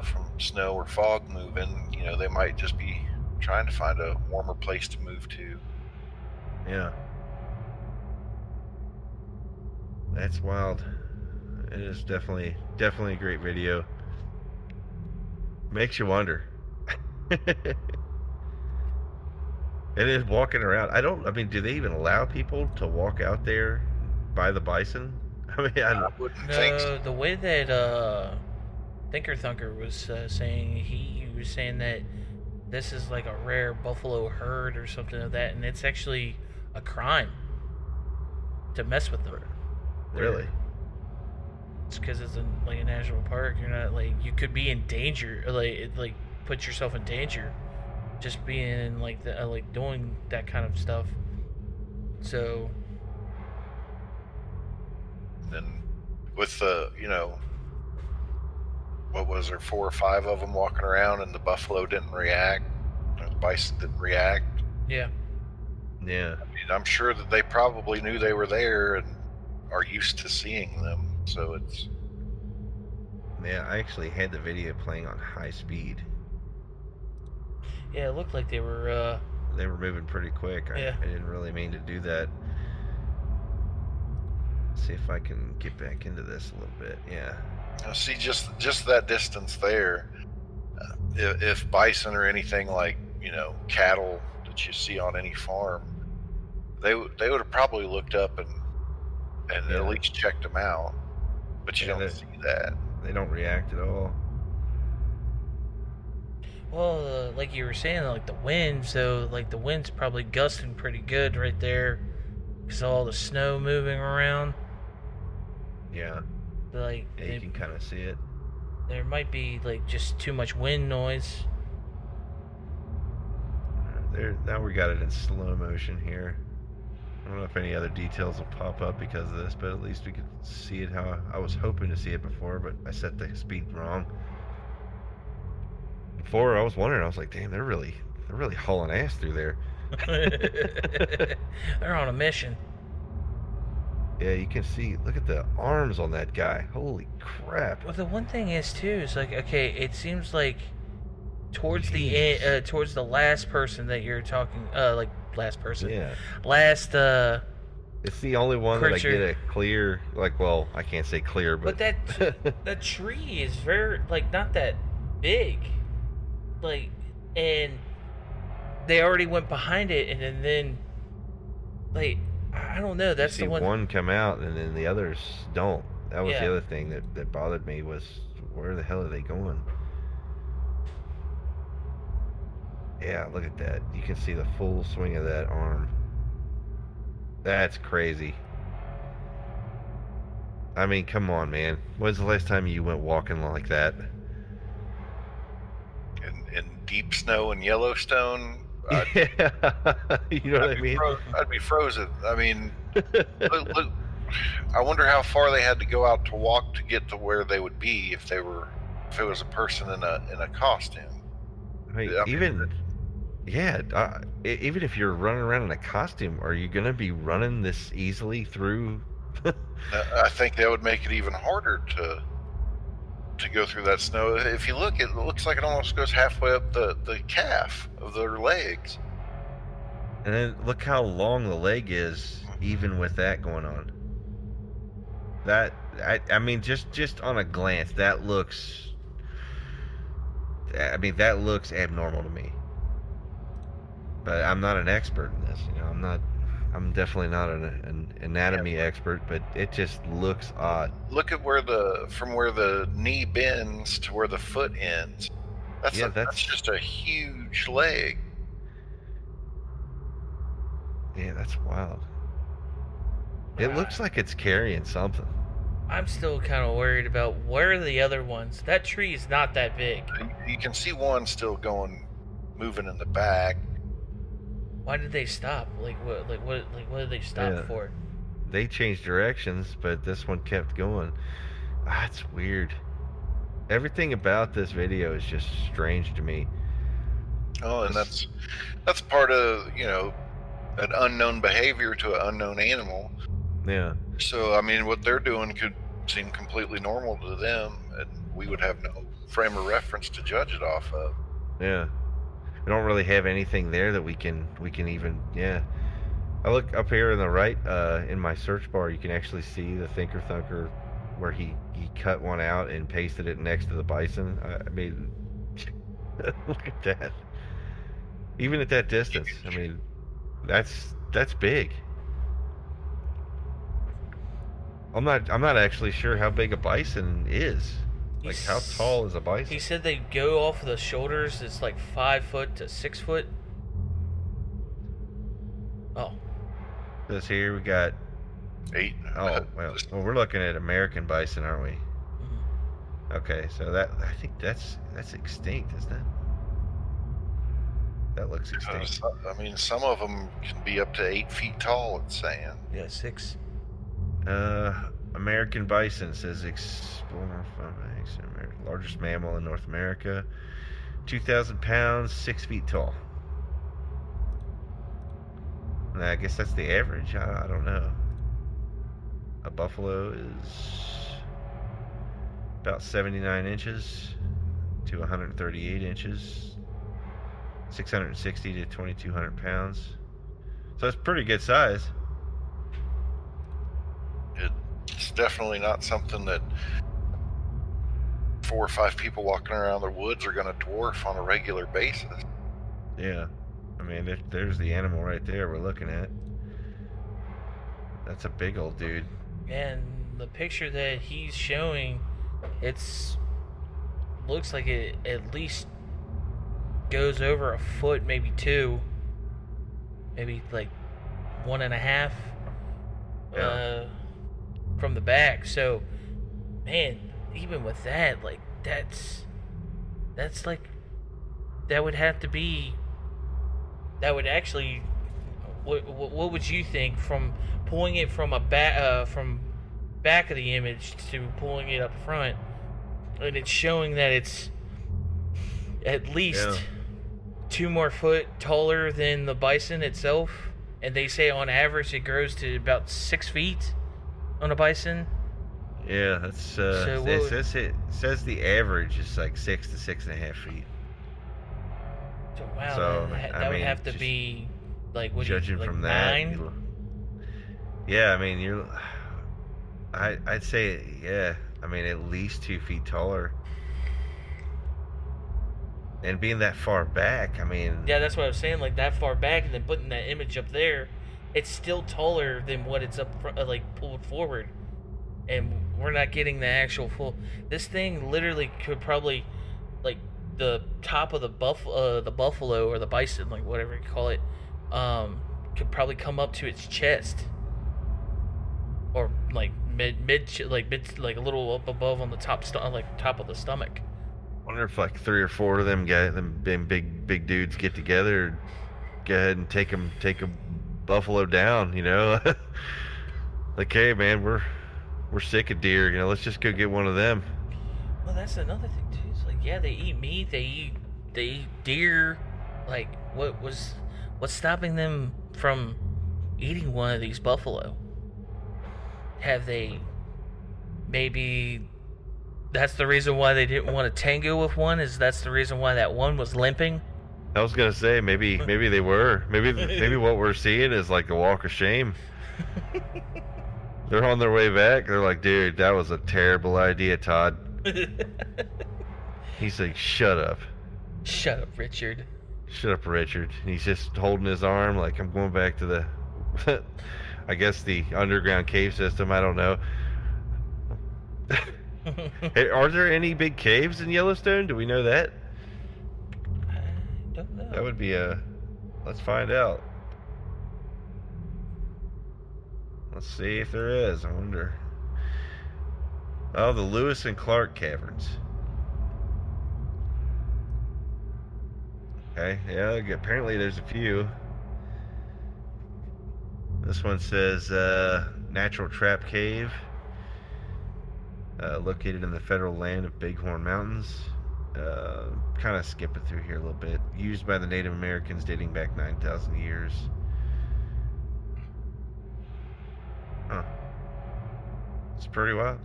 from snow or fog moving, you know, they might just be trying to find a warmer place to move to. Yeah. That's wild. It is definitely a great video. Makes you wonder. It is walking around. I mean, do they even allow people to walk out there by the bison? I mean, I wouldn't think so. No, the way that Thinker Thunker was saying, he was saying that this is like a rare buffalo herd or something like that, and it's actually a crime to mess with them. Really? It's because it's like a national park. You're not like, you could be in danger, like put yourself in danger, just being like like doing that kind of stuff. So And with the, you know, what was there, 4 or 5 of them walking around, and the buffalo didn't react, or the bison didn't react. yeah, Yeah. I mean, I'm sure that they probably knew they were there and are used to seeing them. So it's Yeah, I actually had the video playing on high speed. yeah, it looked like they were They were moving pretty quick. Yeah. I didn't really mean to do that. See if I can get back into this a little bit. Yeah. now, see, just that distance there. If bison or anything like, you know, cattle that you see on any farm, they would have probably looked up and Yeah. at least checked them out. But you Yeah, don't that- see that. They don't react at all. well, like you were saying, like the wind. So like the wind's probably gusting pretty good right there, because all the snow moving around. Yeah. Like Yeah, you can kind of see it. there might be like just too much wind noise. There, now we got it in slow motion here. I don't know if any other details will pop up because of this, but at least we could see it how I was hoping to see it before, but I set the speed wrong. Before I was wondering, I was like, damn, they're really hauling ass through there. They're on a mission. Yeah, you can see, look at the arms on that guy. Holy crap. Well, the one thing is too is like, okay, it seems like towards the Jeez. towards the last person that you're talking, like last person. Yeah. Last It's the only one that I get a clear, like, well, I can't say clear, but that tree is very, like, not that big, like, and they already went behind it, and then like, I don't know. That's you see the one come out, and then the others don't. That was Yeah. the other thing that bothered me was, where the hell are they going? Yeah, look at that. You can see the full swing of that arm. That's crazy. I mean, come on, man. When's the last time you went walking like that? In deep snow in Yellowstone, Yeah. You know what I mean? I'd be frozen. I mean, look, I wonder how far they had to go out to walk to get to where they would be if it was a person in a costume. I mean, even if you're running around in a costume, are you gonna be running this easily through? I think that would make it even harder to go through that snow. If you look, it looks like it almost goes halfway up the calf of their legs. And then look how long the leg is, even with that going on. I mean, just on a glance, that looks abnormal to me. But I'm not an expert in this, you know. I'm definitely not an anatomy expert, but it just looks odd. Look at from where the knee bends to where the foot ends. That's just a huge leg. Yeah, that's wild. It looks like it's carrying something. I'm still kind of worried about where are the other ones. That tree is not that big. You can see one still moving in the back. Why did they stop? What did they stop for? They changed directions, but this one kept going. That's weird. Everything about this video is just strange to me. Oh, and that's part of, you know, an unknown behavior to an unknown animal. Yeah. So, I mean, what they're doing could seem completely normal to them, and we would have no frame of reference to judge it off of. Yeah. We don't really have anything there that we can even, yeah. I look up here in the right, in my search bar, you can actually see the Thinker Thunker where he cut one out and pasted it next to the bison. I mean, look at that. Even at that distance, I mean, that's big. I'm not actually sure how big a bison is. Like, how tall is a bison? He said they go off the shoulders. It's like 5 foot to 6 foot. Oh. This here we got 8. Oh, well, we're looking at American bison, aren't we? Mm-hmm. Okay, so I think that's extinct, isn't it? That looks extinct. I mean, some of them can be up to 8 feet tall, it's saying. Yeah, 6. American bison says largest mammal in North America, 2,000 pounds, 6 feet tall. And I guess that's the average. I don't know. A buffalo is about 79 inches to 138 inches, 660 to 2,200 pounds. So it's pretty good size. It's definitely not something that 4 or 5 people walking around the woods are going to dwarf on a regular basis. Yeah. I mean, there's the animal right there we're looking at. That's a big old dude. And the picture that he's showing, looks like it at least goes over a foot, maybe 2, maybe like 1.5 from the back. So, man, even with that, like, that's like, that would actually, what would you think from pulling it from from back of the image to pulling it up front, and it's showing that it's at least 2 more foot taller than the bison itself, and they say on average it grows to about 6 feet on a bison. Yeah, that's it says the average is like 6 to 6.5 feet. So, wow, So, that I would mean, have to be Like, what judging do you, like from that, 9? yeah, I mean, I'd say, yeah, I mean, at least 2 feet taller. And being that far back, I mean... Yeah, that's what I was saying, like, that far back, and then putting that image up there, it's still taller than what it's up front, like, pulled forward. And we're not getting the actual full... This thing literally could probably, like, the top of the buffalo, or the bison, like, whatever you call it, could probably come up to its chest. Or, like, mid, like, a little up above on the top of the stomach. Wonder if like 3 or 4 of them big dudes get together, go ahead and take a buffalo down, you know. Like, hey man, we're sick of deer, you know, let's just go get one of them. Well, that's another thing too. It's like, yeah, they eat meat, they eat deer. Like, what's stopping them from eating one of these buffalo? Have they maybe? That's the reason why they didn't want to tango with one. That's the reason why that one was limping. I was gonna say maybe they were. Maybe what we're seeing is like a walk of shame. They're on their way back. They're like, dude, that was a terrible idea, Todd. He's like, shut up. Shut up, Richard. Shut up, Richard. And he's just holding his arm like, I'm going back to the, I guess the underground cave system. I don't know. Hey, are there any big caves in Yellowstone? Do we know that? I don't know. That would be let's find out. Let's see if there is. I wonder. Oh, the Lewis and Clark Caverns. Okay, yeah, apparently there's a few. This one says Natural Trap Cave. Located in the federal land of Bighorn Mountains. Kind of skipping through here a little bit. Used by the Native Americans dating back 9,000 years. Huh. It's pretty wild.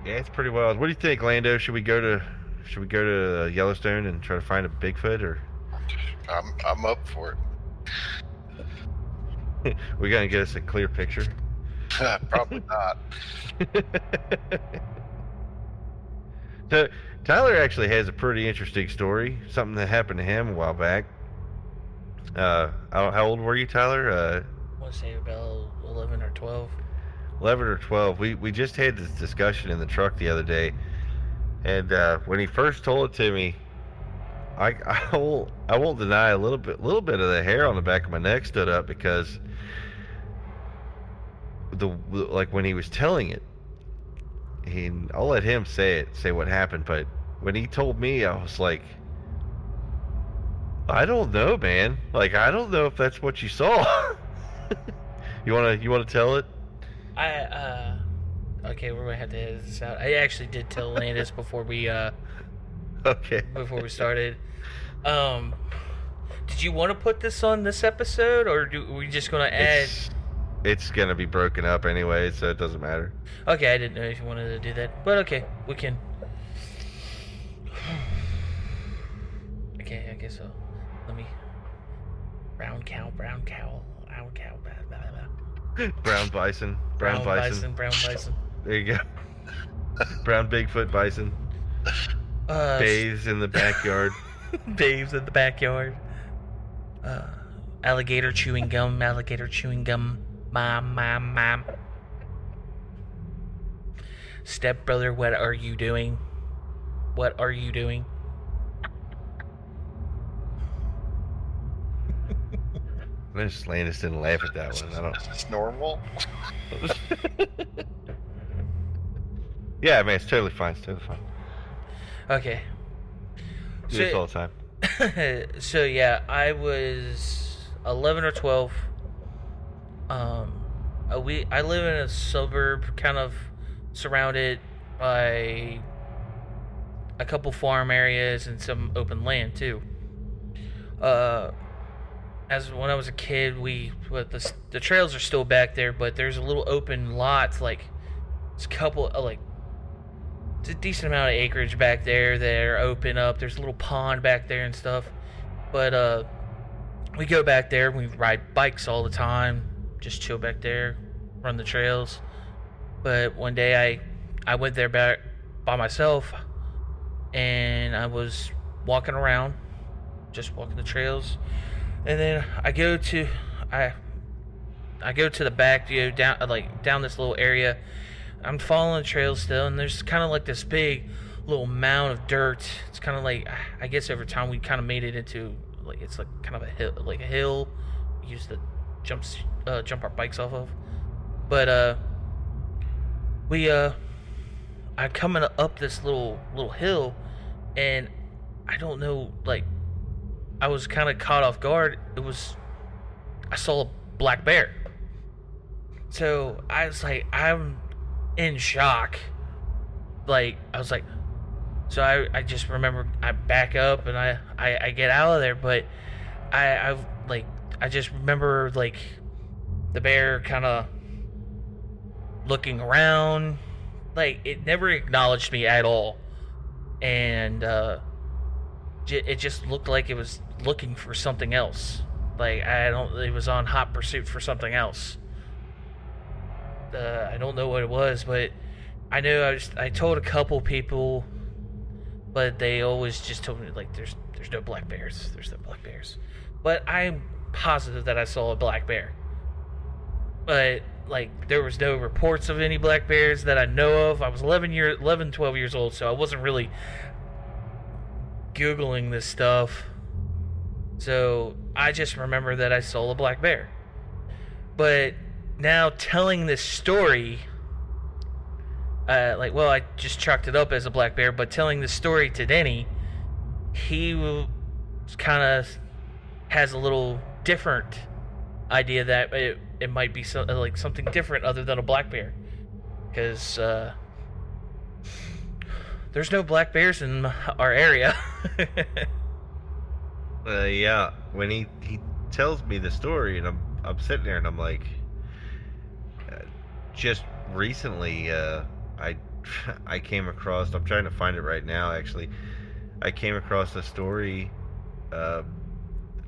Yeah, it's pretty wild. What do you think, Lando? Should we go to Yellowstone and try to find a Bigfoot, or? I'm up for it. We gotta get us a clear picture. Probably not. So Tyler actually has a pretty interesting story. Something that happened to him a while back. How old were you, Tyler? I want to say about 11 or 12. 11 or 12. We just had this discussion in the truck the other day, and when he first told it to me, I won't deny a little bit of the hair on the back of my neck stood up, because like when he was telling it, I'll let him say what happened, but when he told me, I was like, I don't know, man. Like, I don't know if that's what you saw. You wanna tell it? Okay, we're gonna have to edit this out. I actually did tell Landis before we okay, before we started. Did you want to put this on this episode, or are we just gonna add? It's gonna be broken up anyway, so it doesn't matter. Okay, I didn't know if you wanted to do that, but okay, we can. Okay, I guess so. Let me. Brown cow. Blah, blah, blah. Brown bison. Brown bison. There you go. Brown Bigfoot bison. Bathes in the backyard. Bathes in the backyard. Alligator chewing gum. Mom. Stepbrother, what are you doing? Miss Landis didn't laugh at that one. I don't. Is this normal? Yeah, man, it's totally fine. Okay. Do this all the time. So yeah, I was 11 or 12. I live in a suburb, kind of surrounded by a couple farm areas and some open land too. As when I was a kid, the trails are still back there, but there's a little open lots, like it's a couple it's a decent amount of acreage back there that are open up. There's a little pond back there and stuff. But we go back there. We ride bikes all the time. Just chill back there, run the trails. But one day I went there back by myself, and I was walking around, just walking the trails, and then I go to the back, down this little area. I'm following the trail still, and there's kind of like this big little mound of dirt. It's kind of like, I guess over time we kind of made it into like, it's like kind of a hill. We use the jump our bikes off of. But I'm coming up this little hill, and I don't know, like, I was kind of caught off guard. I saw a black bear. So I was like, I'm in shock. Like, I was like, so I just remember I back up and I get out of there, but I just remember, like, the bear kind of looking around. Like, it never acknowledged me at all. And it just looked like it was looking for something else. Like, it was on hot pursuit for something else. I don't know what it was, but I know I told a couple people, but they always just told me, like, there's no black bears. There's no black bears. But I'm positive that I saw a black bear. But, like, there was no reports of any black bears that I know of. I was 12 years old, so I wasn't really Googling this stuff. So I just remember that I saw a black bear. But now telling this story, I just chalked it up as a black bear, but telling this story to Denny, he kind of has a little different idea that it might be something different other than a black bear, because there's no black bears in our area. Yeah, when he tells me the story, and I'm sitting there and I'm like, just recently I came across, I'm trying to find it right now actually, I came across a story,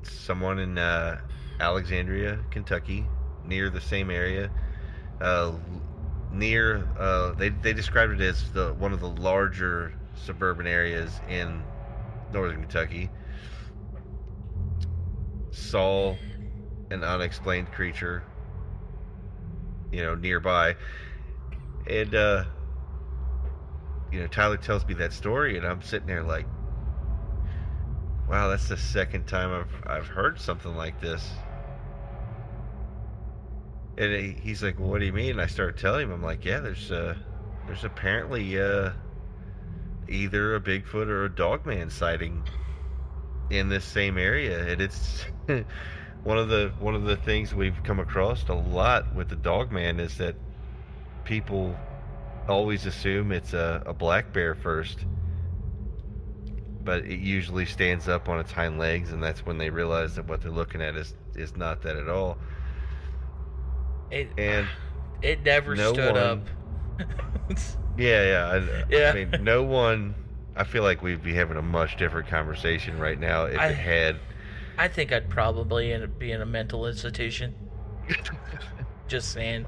someone in Alexandria, Kentucky, near the same area, they described it as one of the larger suburban areas in northern Kentucky, saw an unexplained creature, nearby. And Tyler tells me that story, and I'm sitting there like, wow, that's the second time I've heard something like this. And he's like, well, what do you mean? And I started telling him, I'm like, yeah, there's apparently either a Bigfoot or a Dogman sighting in this same area. And it's one of the things we've come across a lot with the Dogman is that people always assume it's a black bear first, but it usually stands up on its hind legs, and that's when they realize that what they're looking at is not that at all. It never stood up. Yeah. Yeah. I mean, no one. I feel like we'd be having a much different conversation right now if it had. I think I'd probably end up being a mental institution. Just saying.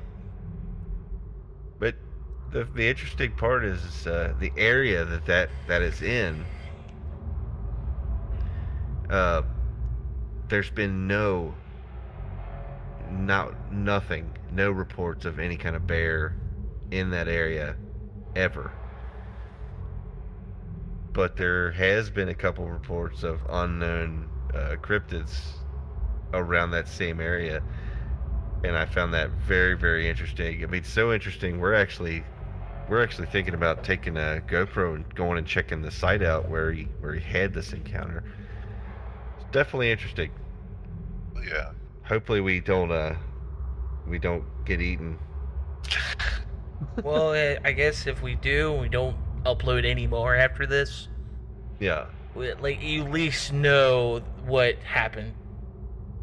But the interesting part is the area that is in. There's been nothing, no reports of any kind of bear in that area ever. But there has been a couple reports of unknown cryptids around that same area, and I found that very, very interesting. I mean, so interesting. We're actually thinking about taking a GoPro and going and checking the site out where he had this encounter. It's definitely interesting. Yeah. Hopefully we don't get eaten. Well, I guess if we do, we don't upload any more after this. Yeah. You at least know what happened,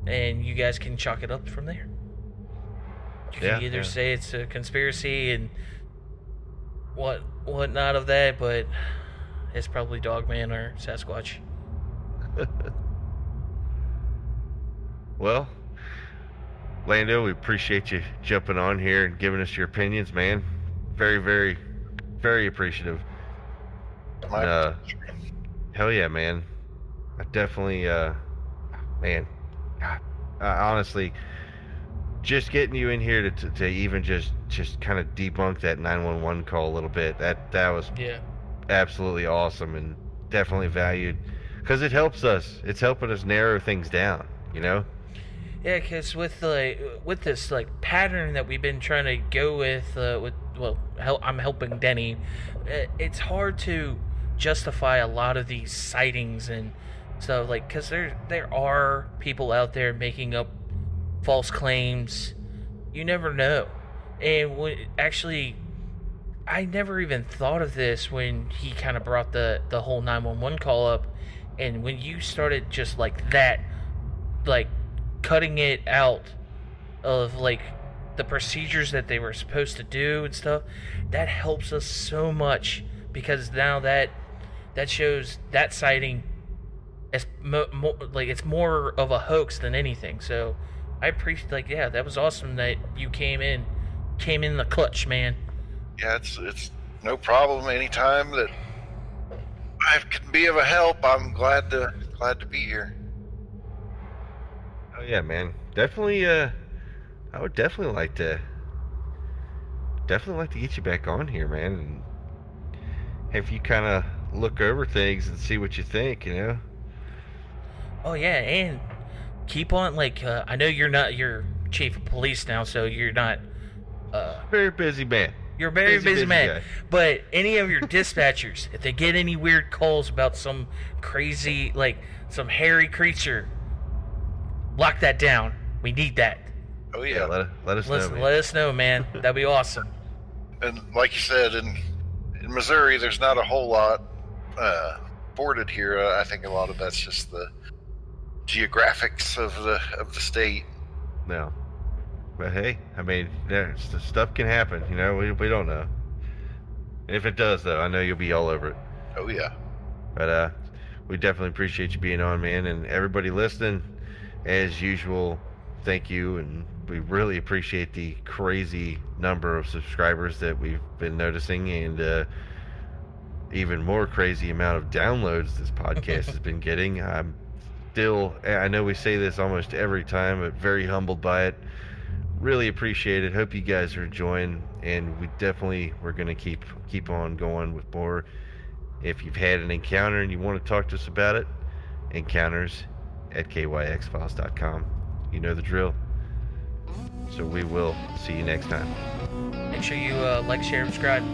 and you guys can chalk it up from there. You can either say it's a conspiracy and what not of that, but it's probably Dogman or Sasquatch. Well, Lando, we appreciate you jumping on here and giving us your opinions, man. Very, very, very appreciative. My Hell yeah, man. I definitely, man, God, honestly, just getting you in here to even just kind of debunk that 911 call a little bit, that was absolutely awesome and definitely valued, because it helps us. It's helping us narrow things down, you know? Yeah, because with this like pattern that we've been trying to go with I'm helping Denny. It's hard to justify a lot of these sightings and stuff, like, because there are people out there making up false claims. You never know. And actually, I never even thought of this when he kind of brought the whole 911 call up, and when you started just like that, like cutting it out of like the procedures that they were supposed to do and stuff, that helps us so much, because now that shows that sighting as like it's more of a hoax than anything. So I appreciate, like, yeah, that was awesome that you came in the clutch, man. Yeah, it's no problem. Anytime that I can be of a help, I'm glad to be here. Oh yeah, man. Definitely. I would definitely like to get you back on here, man, and have you kind of look over things and see what you think, you know? Oh yeah, and keep on, like, I know you're chief of police now, so you're not very busy man. You're a very busy man. Guy. But any of your dispatchers, if they get any weird calls about some crazy, like, some hairy creature, lock that down. We need that. Oh yeah, let us know. Man. Let us know, man. That'd be awesome. And like you said, in Missouri, there's not a whole lot boarded here. I think a lot of that's just the geographics of the state. No, but hey, I mean, stuff can happen. You know, we don't know. And if it does, though, I know you'll be all over it. Oh yeah. But we definitely appreciate you being on, man, and everybody listening. As usual, thank you, and we really appreciate the crazy number of subscribers that we've been noticing, and even more crazy amount of downloads this podcast has been getting. I know we say this almost every time, but very humbled by it. Really appreciate it. Hope you guys are enjoying, and we're going to keep on going with more. If you've had an encounter and you want to talk to us about it, encounters@kyxfiles.com. You know the drill. So we will see you next time. Make sure you like, share, and subscribe.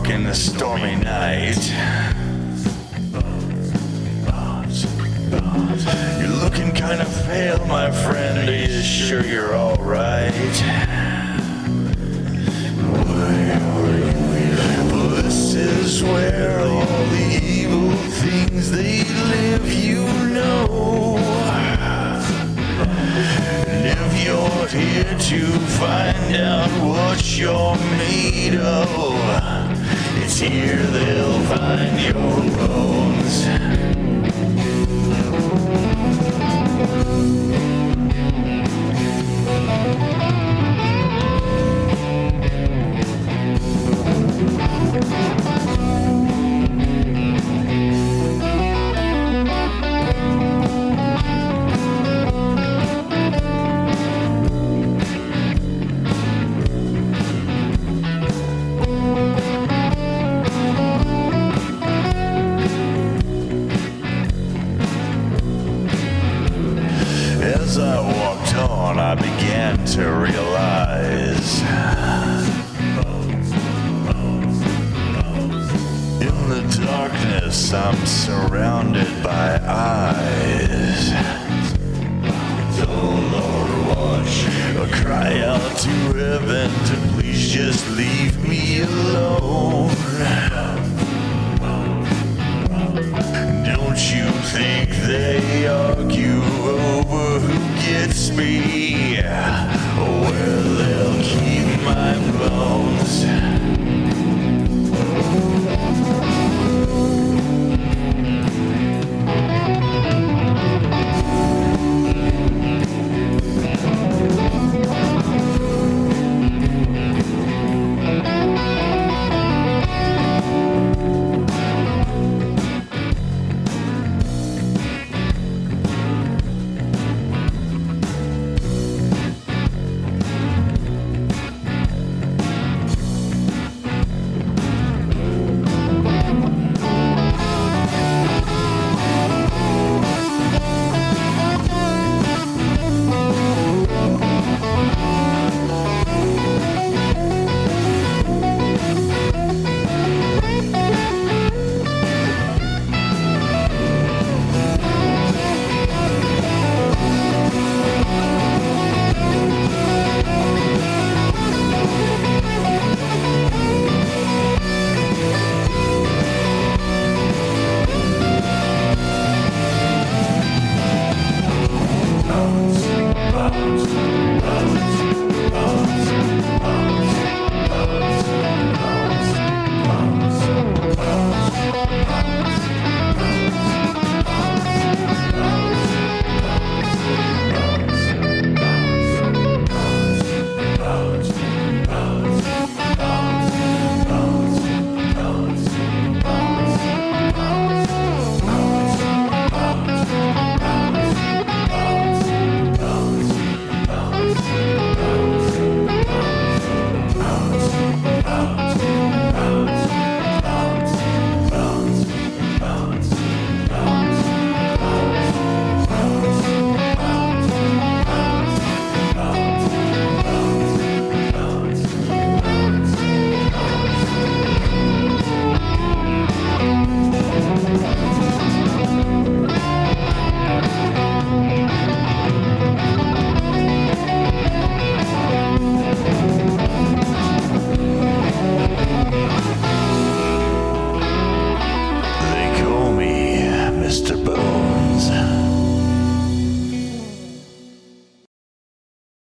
In the stormy night, you're looking kind of pale, my friend. Are you sure you're all right? Why are you here? Well, this is where all the evil things they live, you know. And if you're here to find out what you're made of, it's here they'll find your bones. As I walked on, I began to realize in the darkness, I'm surrounded by eyes. Oh Lord, watch. I cry out to heaven to please just leave me alone. Don't you think they argue over who gets me?